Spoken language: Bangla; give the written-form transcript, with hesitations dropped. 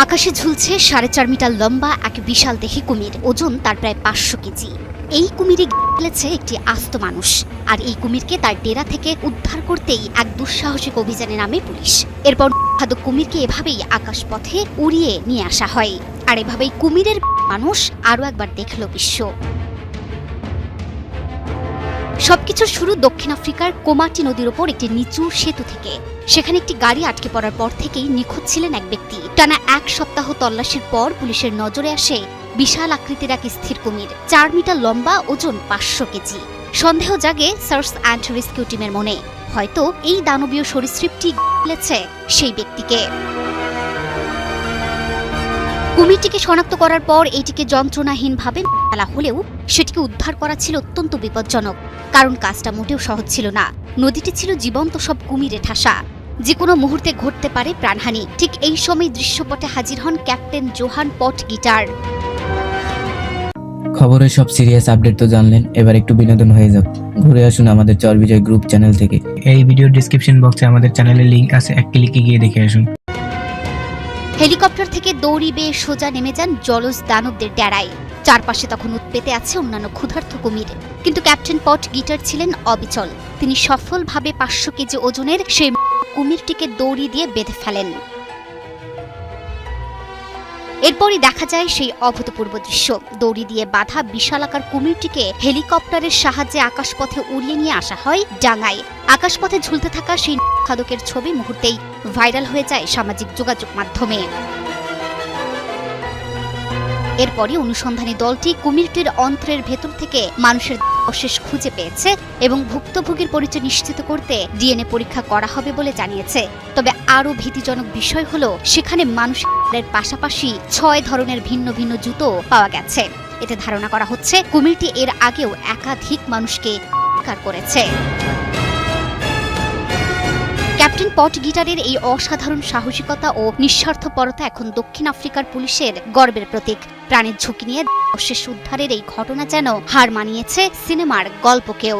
আকাশে ঝুলছে 4.5 মিটার লম্বা এক বিশাল দেহি কুমির, ওজন তার প্রায় 500 কেজি। এই কুমিরে ফেলেছে একটি আস্ত মানুষ, আর এই কুমিরকে তার ডেরা থেকে উদ্ধার করতেই এক দুঃসাহসিক অভিযানে নামে পুলিশ। এরপর খাদক কুমিরকে এভাবেই আকাশপথে উড়িয়ে নিয়ে আসা হয়, আর এভাবেই কুমিরের মানুষ আরও একবার দেখল বিশ্ব। সবকিছুর শুরু দক্ষিণ আফ্রিকার কোমাটি নদীর ওপর একটি নিচু সেতু থেকে। সেখানে একটি গাড়ি আটকে পড়ার পর থেকেই নিখোঁজ ছিলেন এক ব্যক্তি। টানা 1 সপ্তাহ তল্লাশির পর পুলিশের নজরে আসে বিশাল আকৃতির এক স্থির কুমির, 4 মিটার লম্বা, ওজন 500 কেজি। সন্দেহ জাগে সার্চ অ্যান্ড রেস্কিউ টিমের মনে, হয়তো এই দানবীয় সরীসৃপটি ফেলেছে সেই ব্যক্তিকে। কুমিরটিকে শনাক্ত করার পর এটিকে যন্ত্রণাহীনভাবে ফেলা হলেও সেটিকে উদ্ধার করা ছিল অত্যন্ত বিপজ্জনক, কারণ কাজটা মোটেও সহজ ছিল না। নদীটি ছিল জীবন্ত সব কুমিরে ঠাসা, যে কোনো মুহূর্তে ঘটতে পারে প্রাণহানি। ঠিক এই সময় দৃশ্যপটে হাজির হন ক্যাপ্টেন জোহান পটগিটার। খবরের সব সিরিয়াস আপডেট তো জানলেন, এবার একটু বিনোদন হয়ে যাক। ঘুরে আসুন আমাদের চরবিজয় গ্রুপ চ্যানেল থেকে। এই ভিডিওর ডেসক্রিপশন বক্সে আমাদের চ্যানেলের লিংক আছে, এক ক্লিকে গিয়ে দেখে আসুন। হেলিকপ্টার থেকে দৌড়ি বেয়ে সোজা নেমে যান জলজ দানবদের ডেরায়। চারপাশে তখন উৎপেতে আছে অন্যান্য ক্ষুধার্ত কুমির, কিন্তু ক্যাপ্টেন পটগিটার ছিলেন অবিচল। তিনি সফলভাবে 500 কেজি ওজনের সেই কুমিরটিকে দড়ি দিয়ে বেঁধে ফেলেন। এরপরই দেখা যায় সেই অভূতপূর্ব দৃশ্য। দড়ি দিয়ে বাঁধা বিশালাকার কুমিরটিকে হেলিকপ্টারের সাহায্যে আকাশপথে উড়িয়ে নিয়ে আসা হয় ডাঙায়। আকাশপথে ঝুলতে থাকা সেই খাদকের ছবি মুহূর্তেই ভাইরাল হয়ে যায় সামাজিক যোগাযোগ মাধ্যমে। এরপরই অনুসন্ধানী দলটি কুমিরটির অন্ত্রের ভেতর থেকে মানুষের অবশেষ খুঁজে পেয়েছে এবং ভুক্তভোগীর পরিচয় নিশ্চিত করতে ডিএনএ পরীক্ষা করা হবে বলে জানিয়েছে। তবে আরও ভীতিজনক বিষয় হলো, সেখানে মানুষের পাশাপাশি 6 ধরনের ভিন্ন ভিন্ন জুতো পাওয়া গেছে। এতে ধারণা করা হচ্ছে কুমিরটি এর আগেও একাধিক মানুষকে শিকার করেছে। ক্যাপ্টেন পটগিটারের এই অসাধারণ সাহসিকতা ও নিঃস্বার্থপরতা এখন দক্ষিণ আফ্রিকার পুলিশের গর্বের প্রতীক। প্রাণের ঝুঁকি নিয়ে অবশেষ উদ্ধারের এই ঘটনা যেন হার মানিয়েছে সিনেমার গল্পকেও।